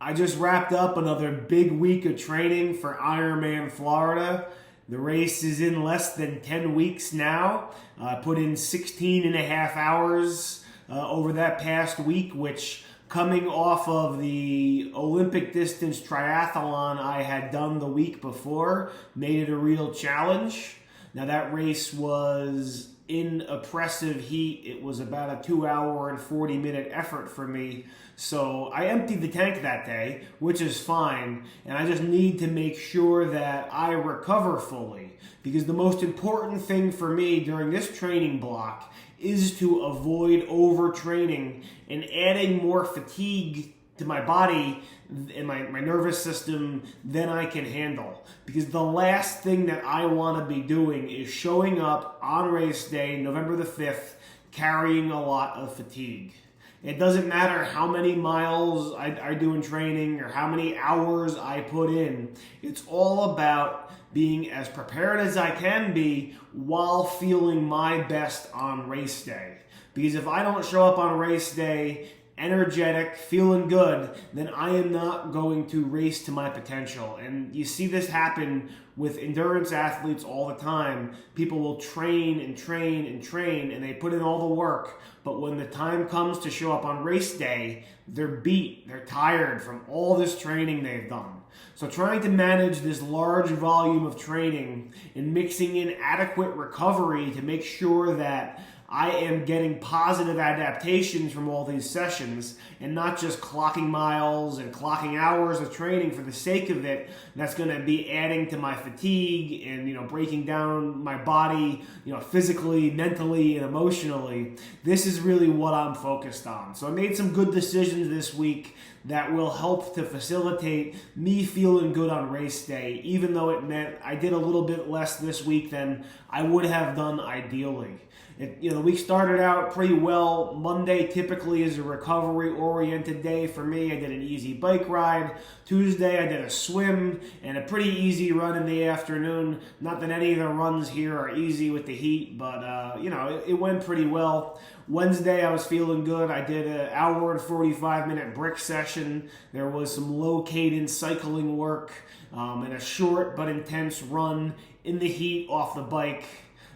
I just wrapped up another big week of training for Ironman Florida. The race is in less than 10 weeks now. I put in 16 and a half hours over that past week, which, coming off of the Olympic distance triathlon I had done the week before, made it a real challenge. Now, that race was in oppressive heat. It was about a 2 hour and 40-minute effort for me. So I emptied the tank that day, which is fine. And I just need to make sure that I recover fully. Because the most important thing for me during this training block is to avoid overtraining and adding more fatigue to my body and my nervous system than I can handle. Because the last thing that I want to be doing is showing up on race day, November the 5th, carrying a lot of fatigue. It doesn't matter how many miles I do in training or how many hours I put in. It's all about being as prepared as I can be while feeling my best on race day. Because if I don't show up on race day energetic, feeling good, then I am not going to race to my potential. And you see this happen with endurance athletes all the time. People will train and train and train, and they put in all the work, but when the time comes to show up on race day, they're beat, they're tired from all this training they've done. So trying to manage this large volume of training and mixing in adequate recovery to make sure that I am getting positive adaptations from all these sessions and not just clocking miles and clocking hours of training for the sake of it. That's going to be adding to my fatigue and, breaking down my body, physically, mentally, and emotionally. This is really what I'm focused on. So I made some good decisions this week that will help to facilitate me feeling good on race day, even though it meant I did a little bit less this week than I would have done ideally. The week started out pretty well. Monday typically is a recovery-oriented day for me. I did an easy bike ride. Tuesday I did a swim and a pretty easy run in the afternoon. Not that any of the runs here are easy with the heat, but it went pretty well. Wednesday I was feeling good. I did an hour and 45-minute brick session. There was some low-cadence cycling work and a short but intense run in the heat off the bike.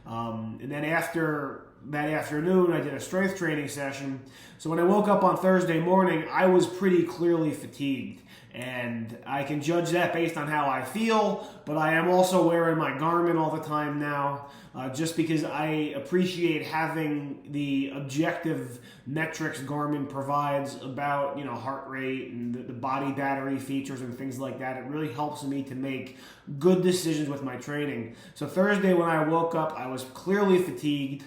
And then after that afternoon, I did a strength training session. So when I woke up on Thursday morning, I was pretty clearly fatigued. And I can judge that based on how I feel, but I am also wearing my Garmin all the time now, just because I appreciate having the objective metrics Garmin provides about, heart rate and the body battery features and things like that. It really helps me to make good decisions with my training. So Thursday when I woke up, I was clearly fatigued.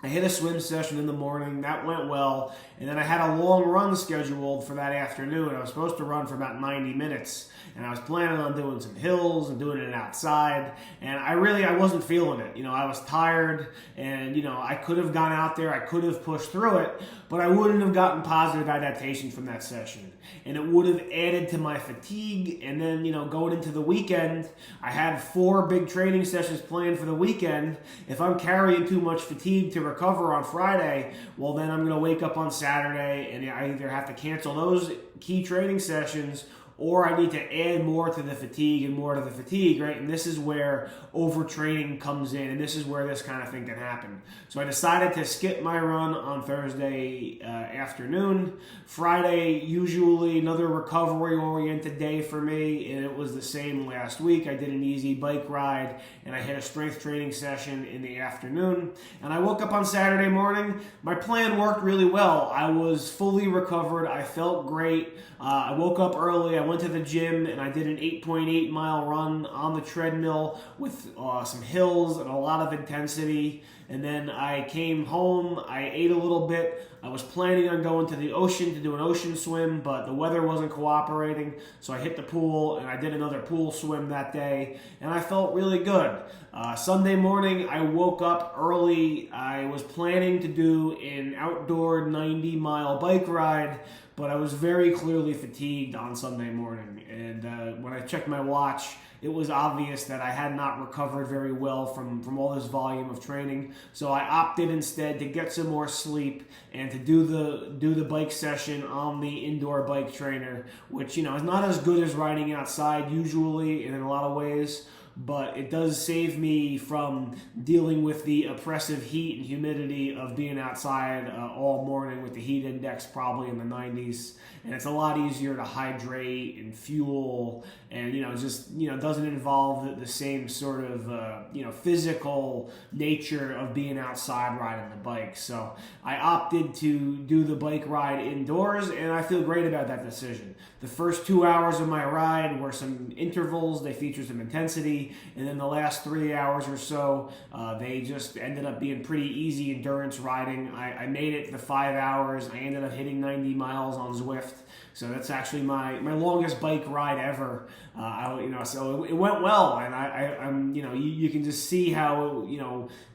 I hit a swim session in the morning. That went well. And then I had a long run scheduled for that afternoon. I was supposed to run for about 90 minutes. And I was planning on doing some hills and doing it outside. And I wasn't feeling it. I was tired and, I could have gone out there. I could have pushed through it, but I wouldn't have gotten positive adaptation from that session. And it would have added to my fatigue. And then, going into the weekend, I had 4 big training sessions planned for the weekend. If I'm carrying too much fatigue to recover on Friday, well, then I'm going to wake up on Saturday and I either have to cancel those key training sessions or I need to add more to the fatigue and more to the fatigue, right? And this is where overtraining comes in, and this is where this kind of thing can happen. So I decided to skip my run on Thursday afternoon. Friday, usually another recovery-oriented day for me, and it was the same last week. I did an easy bike ride, and I had a strength training session in the afternoon. And I woke up on Saturday morning. My plan worked really well. I was fully recovered. I felt great. I woke up early. I went to the gym and I did an 8.8 mile run on the treadmill with some hills and a lot of intensity. And then I came home, I ate a little bit. I was planning on going to the ocean to do an ocean swim, but the weather wasn't cooperating. So I hit the pool and I did another pool swim that day. And I felt really good. Sunday morning, I woke up early. I was planning to do an outdoor 90-mile bike ride, but I was very clearly fatigued on Sunday morning. And when I checked my watch, it was obvious that I had not recovered very well from all this volume of training. So I opted instead to get some more sleep and to do the bike session on the indoor bike trainer, which, is not as good as riding outside usually in a lot of ways, but it does save me from dealing with the oppressive heat and humidity of being outside all morning with the heat index probably in the 90s. And it's a lot easier to hydrate and fuel, and just doesn't involve the same sort of physical nature of being outside riding the bike. So I opted to do the bike ride indoors, and I feel great about that decision. The first 2 hours of my ride were some intervals. They featured some intensity, and then the last 3 hours or so, they just ended up being pretty easy endurance riding. I made it the 5 hours. I ended up hitting 90 miles on Zwift. So that's actually my longest bike ride ever. So it went well, and I'm you can just see how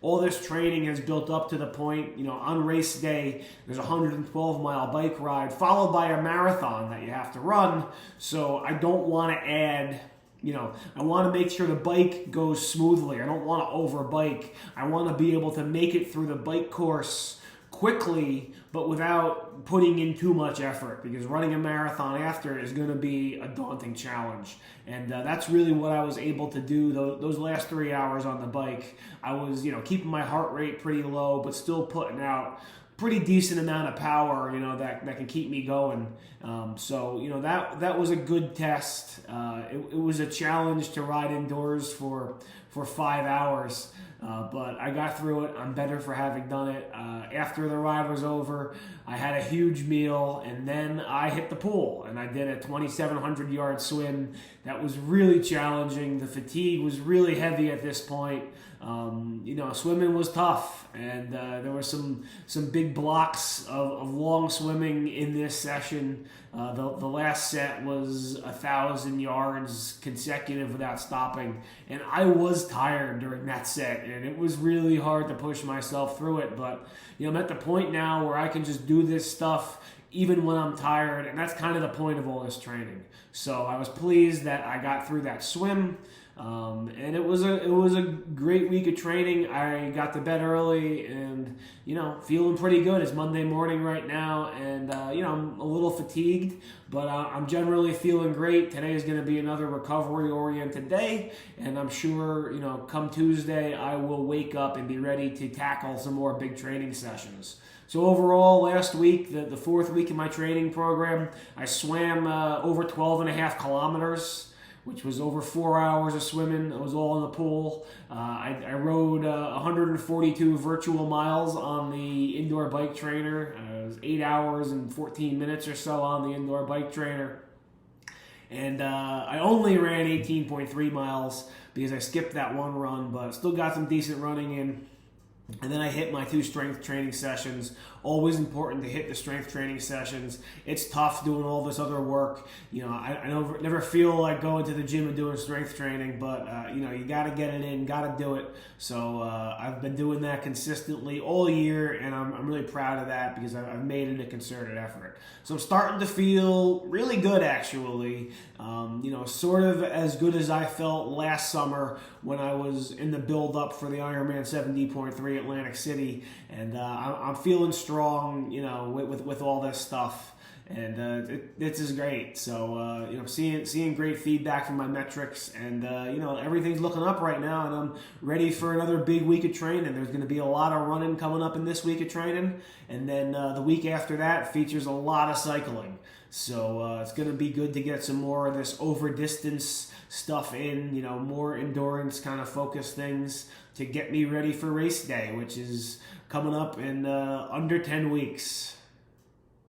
all this training has built up to the point. On race day, there's a 112-mile bike ride followed by a marathon that you have to run. So I don't want to add. I want to make sure the bike goes smoothly. I don't want to overbike. I want to be able to make it through the bike course quickly, but without putting in too much effort, because running a marathon after is going to be a daunting challenge. And that's really what I was able to do those last 3 hours on the bike. I was, keeping my heart rate pretty low, but still putting out pretty decent amount of power, that can keep me going. So that was a good test. It was a challenge to ride indoors for 5 hours. But I got through it. I'm better for having done it. After the ride was over, I had a huge meal, and then I hit the pool, and I did a 2,700-yard swim. That was really challenging. The fatigue was really heavy at this point. Swimming was tough, and there were some big blocks of long swimming in this session. The last set was 1,000 yards consecutive without stopping, and I was tired during that set, and it was really hard to push myself through it. But I'm at the point now where I can just do this stuff even when I'm tired, and that's kind of the point of all this training. So I was pleased that I got through that swim. And it was a great week of training. I got to bed early and, feeling pretty good. It's Monday morning right now, and, I'm a little fatigued, but I'm generally feeling great. Today is going to be another recovery-oriented day, and I'm sure, come Tuesday, I will wake up and be ready to tackle some more big training sessions. So overall, last week, the fourth week of my training program, I swam over 12.5 kilometers, which was over 4 hours of swimming. It was all in the pool. I rode 142 virtual miles on the indoor bike trainer. It was 8 hours and 14 minutes or so on the indoor bike trainer. And I only ran 18.3 miles because I skipped that one run, but still got some decent running in. And then I hit my 2 strength training sessions. Always important to hit the strength training sessions. It's tough doing all this other work. I never feel like going to the gym and doing strength training, but you got to get it in, got to do it. So I've been doing that consistently all year, and I'm really proud of that because I've made it a concerted effort. So I'm starting to feel really good, actually. Sort of as good as I felt last summer when I was in the build-up for the Ironman 70.3 Atlantic City, and I'm feeling strong, with all this stuff, and this is great. So seeing great feedback from my metrics, and everything's looking up right now, and I'm ready for another big week of training. There's going to be a lot of running coming up in this week of training, and then the week after that features a lot of cycling. So it's going to be good to get some more of this over distance stuff in, more endurance kind of focused things to get me ready for race day, which is coming up in under 10 weeks.